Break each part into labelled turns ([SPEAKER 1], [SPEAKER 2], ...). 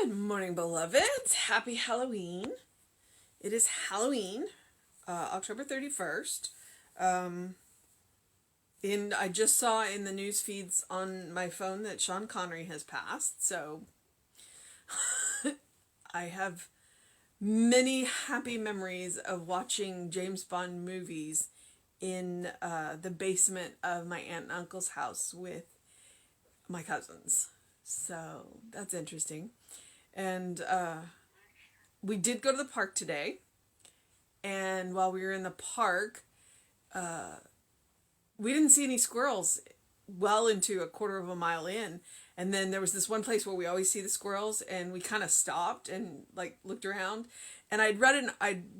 [SPEAKER 1] Good morning, beloveds. Happy Halloween. It is Halloween, October 31st. And I just saw in the news feeds on my phone that Sean Connery has passed. So I have many happy memories of watching James Bond movies in the basement of my aunt and uncle's house with my cousins. So that's interesting. And we did go to the park today. And while we were in the park, we didn't see any squirrels well into a quarter of a mile in. And then there was this one place where we always see the squirrels, and we kind of stopped and looked around. And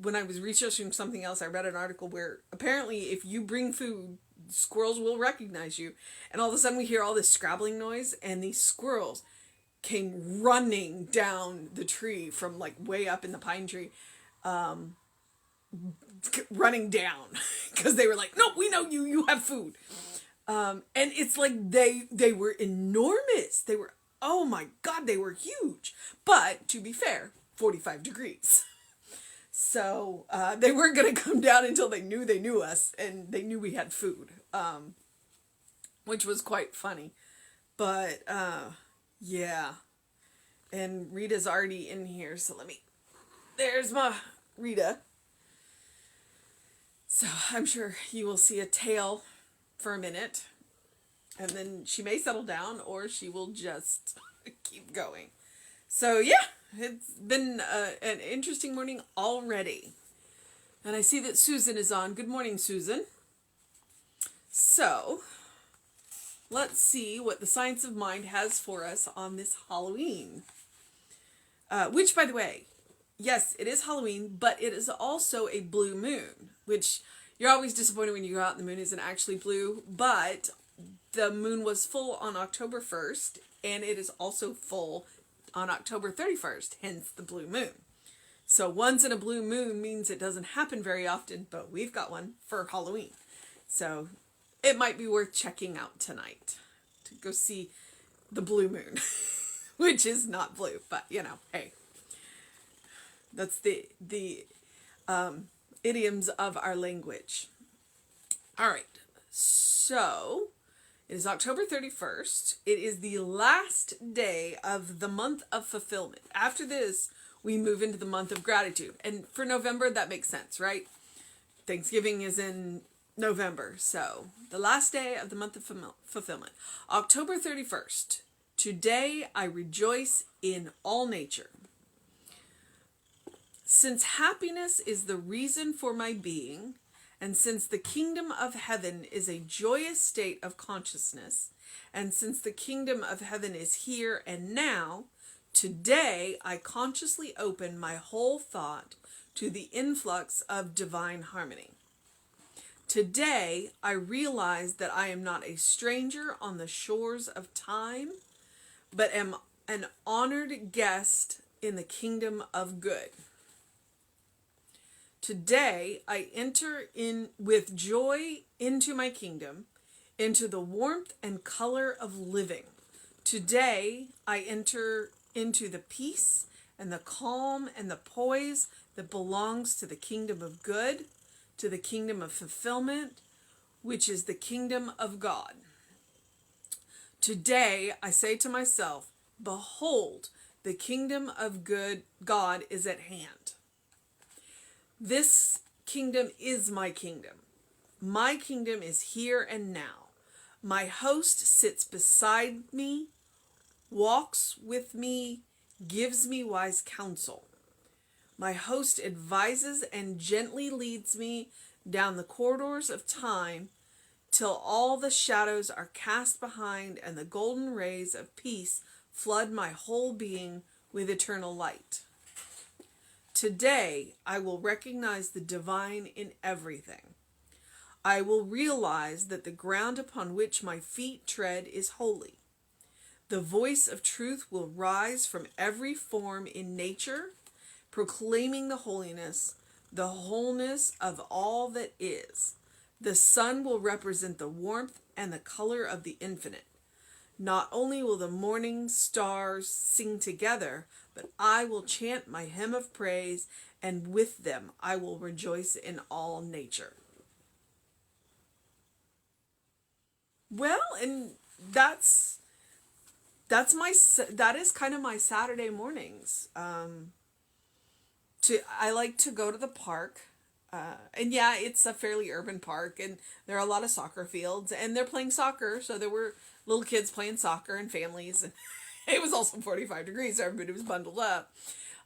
[SPEAKER 1] when I was researching something else, I read an article where apparently if you bring food, squirrels will recognize you. And all of a sudden we hear all this scrabbling noise, and these squirrels came running down the tree from way up in the pine tree, running down because they were like, no, we know you have food. And it's like they were enormous. They were, oh my God, they were huge. But to be fair, 45 degrees. So they weren't going to come down until they knew us and they knew we had food, which was quite funny. But yeah. And Rita's already in here, so there's my Rita. So I'm sure you will see a tail for a minute, and then she may settle down, or she will just keep going. So yeah, it's been an interesting morning already. And I see that Susan is on. Good morning, Susan. So let's see what the Science of Mind has for us on this Halloween. Which, by the way, yes, it is Halloween, but it is also a blue moon, which you're always disappointed when you go out and the moon isn't actually blue, but the moon was full on October 1st, and it is also full on October 31st, hence the blue moon. So once in a blue moon means it doesn't happen very often, but we've got one for Halloween. So it might be worth checking out tonight to go see the blue moon, which is not blue, but hey, that's the idioms of our language. All right, so it is October 31st. It is the last day of the month of fulfillment. After this, we move into the month of gratitude. And for November, that makes sense, right? Thanksgiving is in November. So the last day of the month of fulfillment. October 31st. Today I rejoice in all nature. Since happiness is the reason for my being, and since the kingdom of heaven is a joyous state of consciousness, and since the kingdom of heaven is here and now, today I consciously open my whole thought to the influx of divine harmony. Today I realize that I am not a stranger on the shores of time, but am an honored guest in the kingdom of good. Today, I enter in with joy into my kingdom, into the warmth and color of living. Today, I enter into the peace and the calm and the poise that belongs to the kingdom of good, to the kingdom of fulfillment, which is the kingdom of God. Today, I say to myself, behold, the kingdom of God is at hand. This kingdom is my kingdom. My kingdom is here and now. My host sits beside me, walks with me, gives me wise counsel. My host advises and gently leads me down the corridors of time till all the shadows are cast behind and the golden rays of peace flood my whole being with eternal light. Today, I will recognize the divine in everything. I will realize that the ground upon which my feet tread is holy. The voice of truth will rise from every form in nature, proclaiming the wholeness of all that is. The sun will represent the warmth and the color of the infinite. Not only will the morning stars sing together, but I will chant my hymn of praise, and with them I will rejoice in all nature. Well, and that is kind of my Saturday mornings. I like to go to the park. And yeah, it's a fairly urban park, and there are a lot of soccer fields, and they're playing soccer, so there were little kids playing soccer and families, and it was also 45 degrees, so everybody was bundled up.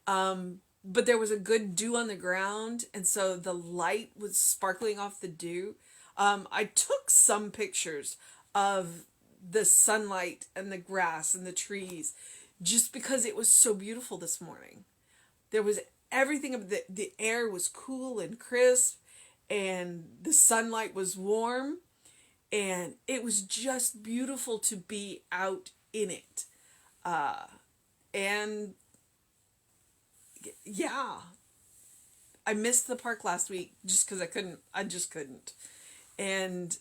[SPEAKER 1] But there was a good dew on the ground, and so the light was sparkling off the dew. I took some pictures of the sunlight and the grass and the trees just because it was so beautiful this morning. There was everything of the air was cool and crisp, and the sunlight was warm, and it was just beautiful to be out in it. And yeah, I missed the park last week just because I just couldn't. And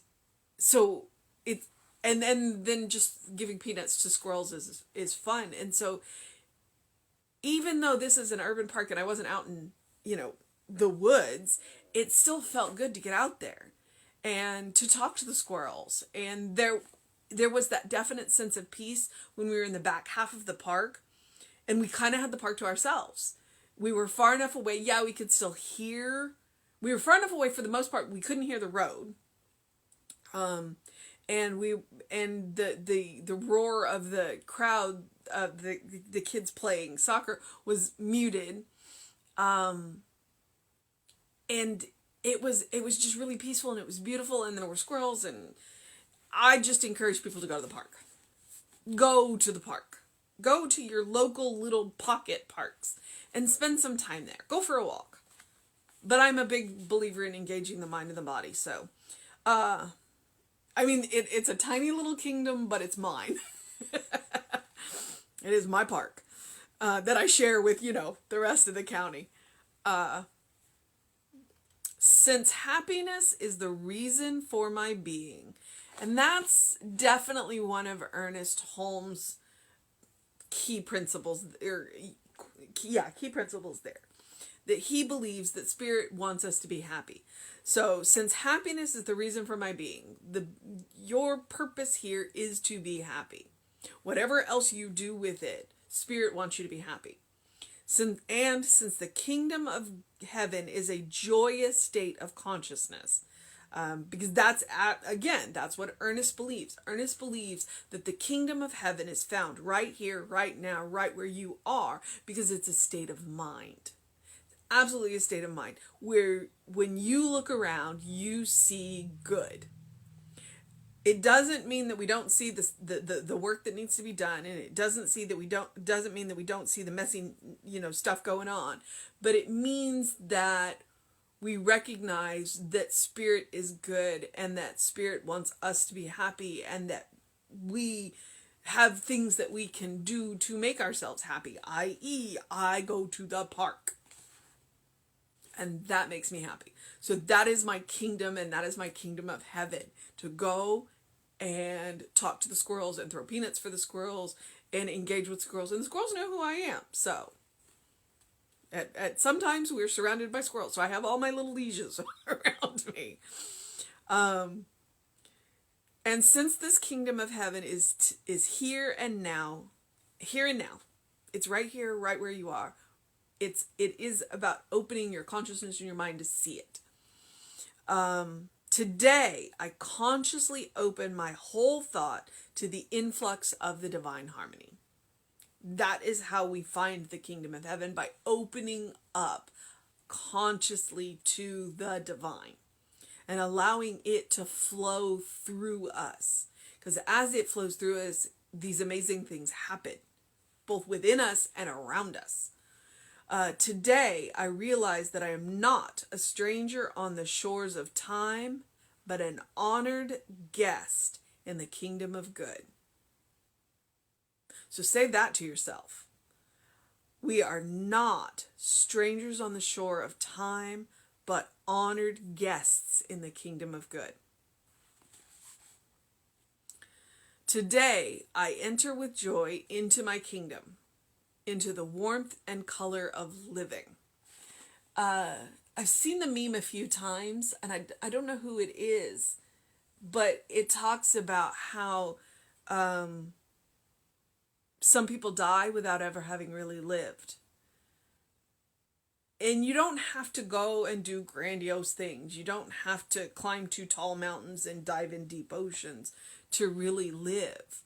[SPEAKER 1] so it, and then just giving peanuts to squirrels is fun. And so even though this is an urban park and I wasn't out in, the woods, it still felt good to get out there and to talk to the squirrels. And there was that definite sense of peace when we were in the back half of the park, and we kind of had the park to ourselves. We were far enough away. Yeah, we could still hear. We were far enough away for the most part. We couldn't hear the road. And the roar of the crowd, the kids playing soccer was muted. And it was just really peaceful, and it was beautiful, and there were squirrels, and I just encourage people to go to the park. Go to the park. Go to your local little pocket parks and spend some time there. Go for a walk. But I'm a big believer in engaging the mind and the body, so it's a tiny little kingdom, but it's mine. It is my park that I share with, the rest of the county. Since happiness is the reason for my being. And that's definitely one of Ernest Holmes' key principles, key principles there. That he believes that spirit wants us to be happy. So, since happiness is the reason for my being, your purpose here is to be happy. Whatever else you do with it, spirit wants you to be happy. Since the kingdom of heaven is a joyous state of consciousness, because that's what Ernest believes. Ernest believes that the kingdom of heaven is found right here, right now, right where you are, because it's a state of mind. Absolutely a state of mind where when you look around, you see good. It doesn't mean that we don't see the work that needs to be done, and it doesn't mean that we don't see the messy, stuff going on, but it means that we recognize that spirit is good, and that spirit wants us to be happy, and that we have things that we can do to make ourselves happy, i.e., I go to the park. And that makes me happy. So that is my kingdom, and that is my kingdom of heaven. To go and talk to the squirrels and throw peanuts for the squirrels and engage with squirrels. And the squirrels know who I am. So at sometimes we're surrounded by squirrels. So I have all my little lieges around me. And since this kingdom of heaven is here and now, it's right here, right where you are. It is about opening your consciousness and your mind to see it. Today, I consciously open my whole thought to the influx of the divine harmony. That is how we find the kingdom of heaven, by opening up consciously to the divine and allowing it to flow through us. Because as it flows through us, these amazing things happen, both within us and around us. Today, I realize that I am not a stranger on the shores of time, but an honored guest in the kingdom of good. So say that to yourself. We are not strangers on the shore of time, but honored guests in the kingdom of good. Today I enter with joy into my kingdom, into the warmth and color of living. I've seen the meme a few times, and I don't know who it is, but it talks about how some people die without ever having really lived. And you don't have to go and do grandiose things. You don't have to climb too tall mountains and dive in deep oceans to really live.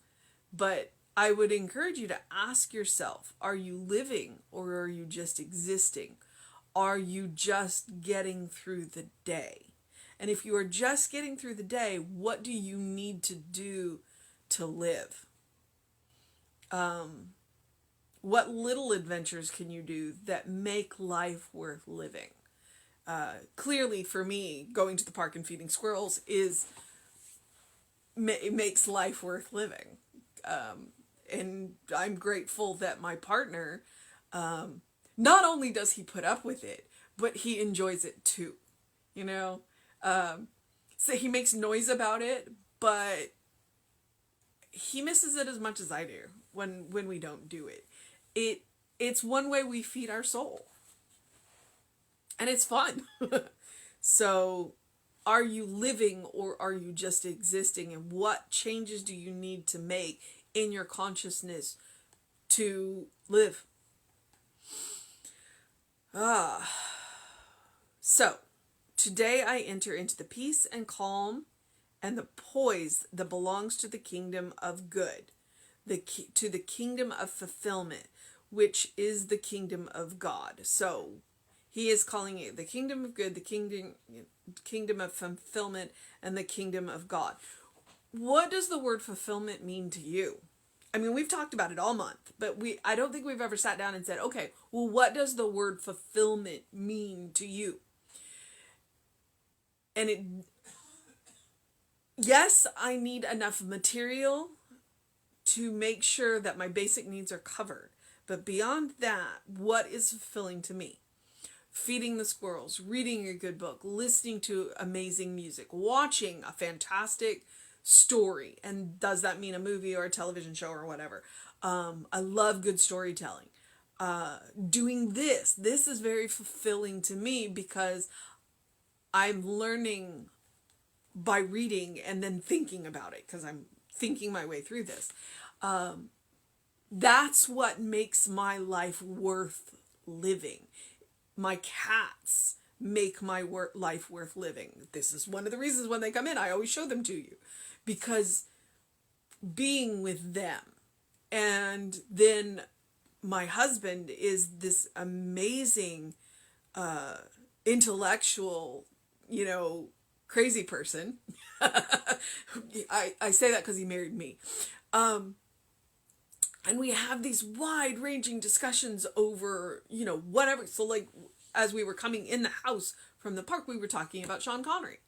[SPEAKER 1] But I would encourage you to ask yourself, are you living or are you just existing? Are you just getting through the day? And if you are just getting through the day, what do you need to do to live? What little adventures can you do that make life worth living? Clearly, for me, going to the park and feeding squirrels makes life worth living. And I'm grateful that my partner, not only does he put up with it, but he enjoys it too. You know, so he makes noise about it, but he misses it as much as I do when we don't do it. It's one way we feed our soul. And it's fun. So, are you living or are you just existing? And what changes do you need to make in your consciousness to live? So, today I enter into the peace and calm and the poise that belongs to the kingdom of good, to the kingdom of fulfillment, which is the kingdom of God. So he is calling it the kingdom of good, the kingdom of fulfillment, and the kingdom of God. What does the word fulfillment mean to you? I mean, we've talked about it all month, but I don't think we've ever sat down and said, okay, well, what does the word fulfillment mean to you? And yes, I need enough material to make sure that my basic needs are covered. But beyond that, what is fulfilling to me? Feeding the squirrels, reading a good book, listening to amazing music, watching a fantastic story. And does that mean a movie or a television show or whatever? I love good storytelling. Doing this is very fulfilling to me because I'm learning by reading and then thinking about it because I'm thinking my way through this. That's what makes my life worth living. My cats make my life worth living. This is one of the reasons when they come in, I always show them to you. Because being with them. And then my husband is this amazing, intellectual, crazy person. I say that because he married me. And we have these wide-ranging discussions over, whatever. So, like, as we were coming in the house from the park, we were talking about Sean Connery.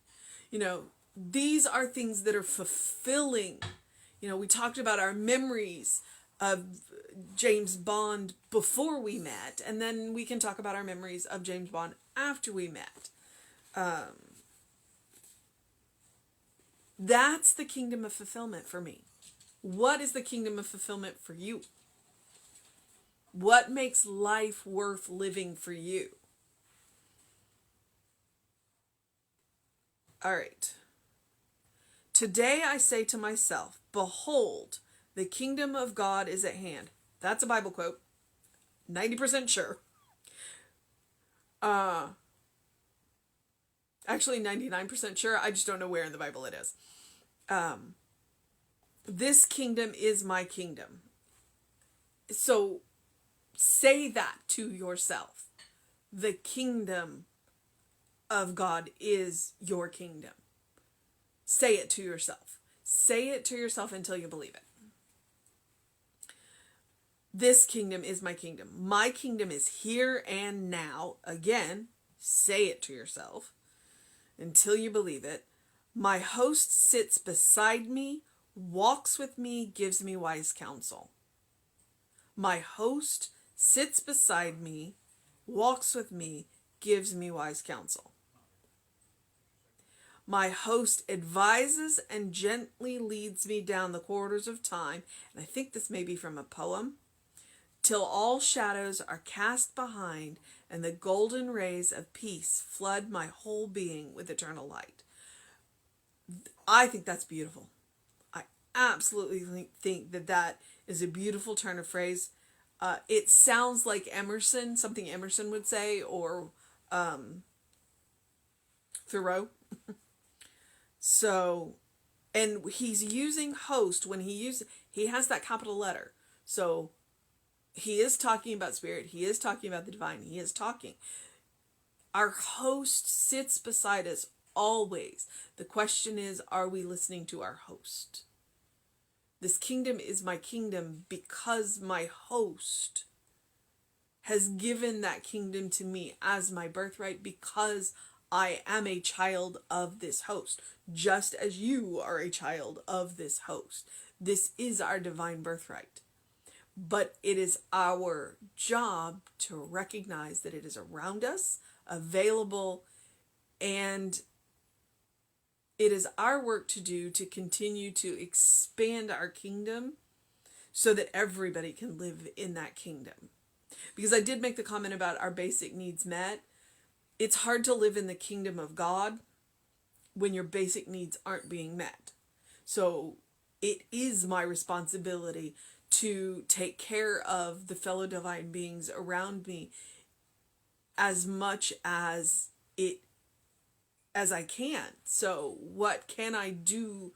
[SPEAKER 1] These are things that are fulfilling. We talked about our memories of James Bond before we met, and then we can talk about our memories of James Bond after we met. That's the kingdom of fulfillment for me. What is the kingdom of fulfillment for you? What makes life worth living for you? All right. Today I say to myself, behold, the kingdom of God is at hand. That's a Bible quote. 90% sure. Actually 99% sure. I just don't know where in the Bible it is. This kingdom is my kingdom. So say that to yourself. The kingdom of God is your kingdom. Say it to yourself. Say it to yourself until you believe it. This kingdom is my kingdom. My kingdom is here and now. Again, say it to yourself until you believe it. My host sits beside me, walks with me, gives me wise counsel. My host sits beside me, walks with me, gives me wise counsel. My host advises and gently leads me down the corridors of time, and I think this may be from a poem, till all shadows are cast behind and the golden rays of peace flood my whole being with eternal light. I think that's beautiful. I absolutely think that that is a beautiful turn of phrase. It sounds like Emerson, something Emerson would say, or Thoreau. So, and he's using host when he has that capital letter. So he is talking about spirit. He is talking about the divine. He is talking. Our host sits beside us always. The question is, are we listening to our host? This kingdom is my kingdom because my host has given that kingdom to me as my birthright, because I am a child of this host, just as you are a child of this host. This is our divine birthright. But it is our job to recognize that it is around us, available, and it is our work to do to continue to expand our kingdom so that everybody can live in that kingdom. Because I did make the comment about our basic needs met. It's hard to live in the kingdom of God when your basic needs aren't being met. So it is my responsibility to take care of the fellow divine beings around me as much as I can. So what can I do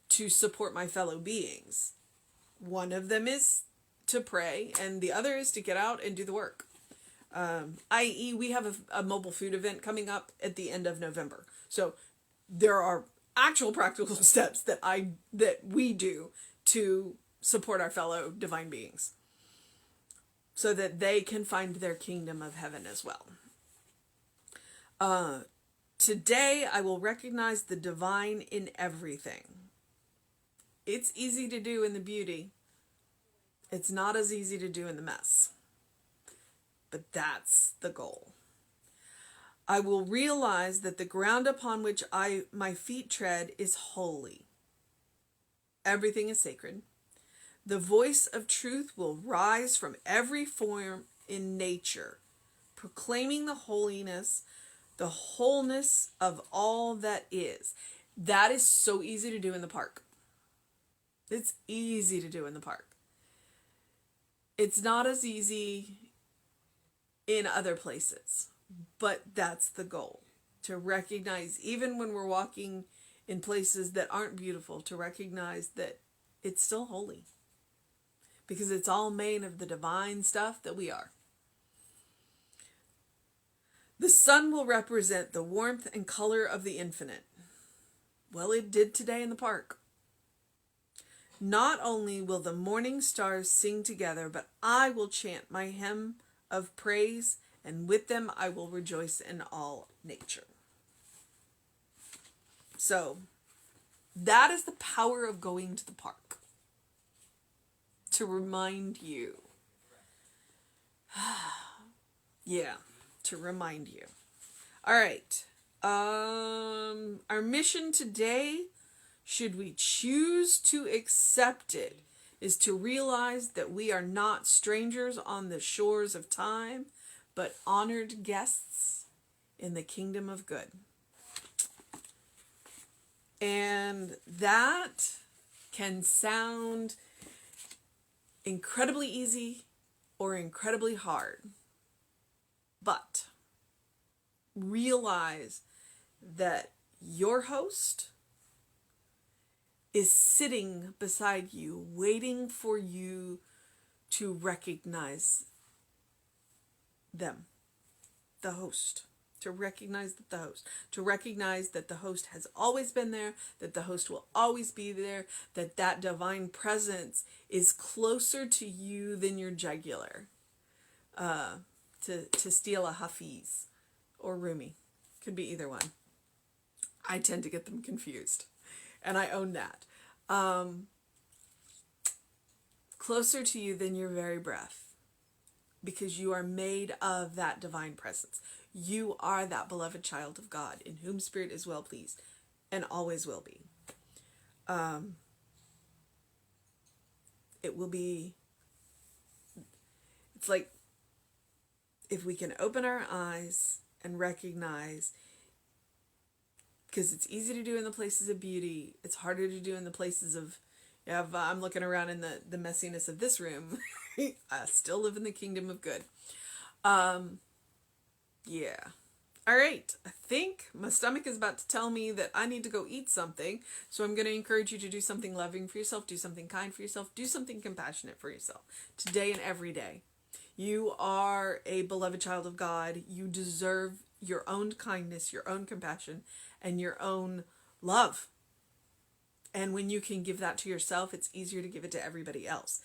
[SPEAKER 1] to support my fellow beings? One of them is to pray, and the other is to get out and do the work. I.e., we have a mobile food event coming up at the end of November. So there are actual practical steps that we do to support our fellow divine beings so that they can find their kingdom of heaven as well. Today, I will recognize the divine in everything. It's easy to do in the beauty. It's not as easy to do in the mess. But that's the goal. I will realize that the ground upon which my feet tread is holy. Everything is sacred. The voice of truth will rise from every form in nature, proclaiming the holiness, the wholeness of all that is. That is so easy to do in the park. It's easy to do in the park. It's not as easy in other places, but that's the goal. To recognize, even when we're walking in places that aren't beautiful, to recognize that it's still holy. Because it's all made of the divine stuff that we are. The sun will represent the warmth and color of the infinite. Well, it did today in the park. Not only will the morning stars sing together, but I will chant my hymn of praise, and with them I will rejoice in all nature. So, that is the power of going to the park. To remind you. Yeah, to remind you. All right. Our mission today, should we choose to accept it, is to realize that we are not strangers on the shores of time, but honored guests in the kingdom of good. And that can sound incredibly easy or incredibly hard. But realize that your host is sitting beside you, waiting for you to recognize them, the host. To recognize the host. To recognize that the host has always been there, that the host will always be there, that that divine presence is closer to you than your jugular. To steal a Hafiz or Rumi. Could be either one. I tend to get them confused. And I own that. Closer to you than your very breath. Because you are made of that divine presence. You are that beloved child of God, in whom Spirit is well pleased. and always will be. It will be, it's like if we can open our eyes and recognize, because it's easy to do in the places of beauty, it's harder to do in the places of, I'm looking around in the messiness of this room. I still live in the kingdom of good. Yeah. All right. I think my stomach is about to tell me that I need to go eat something. So I'm going to encourage you to do something loving for yourself, do something kind for yourself, do something compassionate for yourself today and every day. You are a beloved child of God. You deserve your own kindness, your own compassion, and your own love. And when you can give that to yourself, it's easier to give it to everybody else.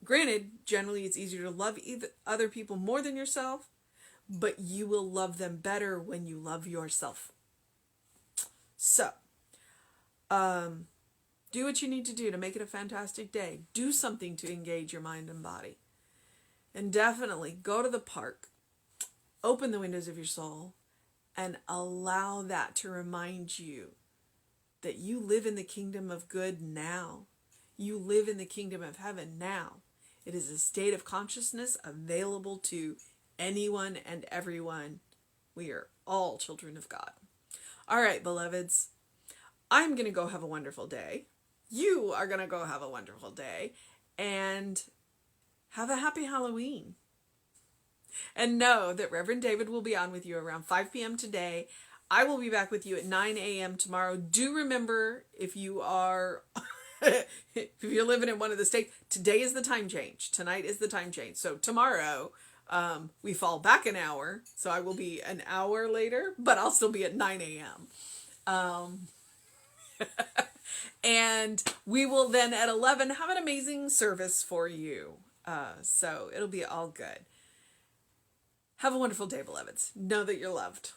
[SPEAKER 1] Granted, generally it's easier to love other people more than yourself, but you will love them better when you love yourself. So, do what you need to do to make it a fantastic day. Do something to engage your mind and body. And definitely go to the park, open the windows of your soul, and allow that to remind you that you live in the kingdom of good now. You live in the kingdom of heaven now. It is a state of consciousness available to anyone and everyone. We are all children of God. All right, beloveds, I'm going to go have a wonderful day. You are going to go have a wonderful day. And have a happy Halloween. And know that Reverend David will be on with you around 5 p.m. today. I will be back with you at 9 a.m. tomorrow. Do remember, if you are, if you're living in one of the states, today is the time change. Tonight is the time change. So tomorrow, we fall back an hour. So I will be an hour later, but I'll still be at 9 a.m. And we will then at 11 have an amazing service for you. So it'll be all good. Have a wonderful day, beloveds. Know that you're loved.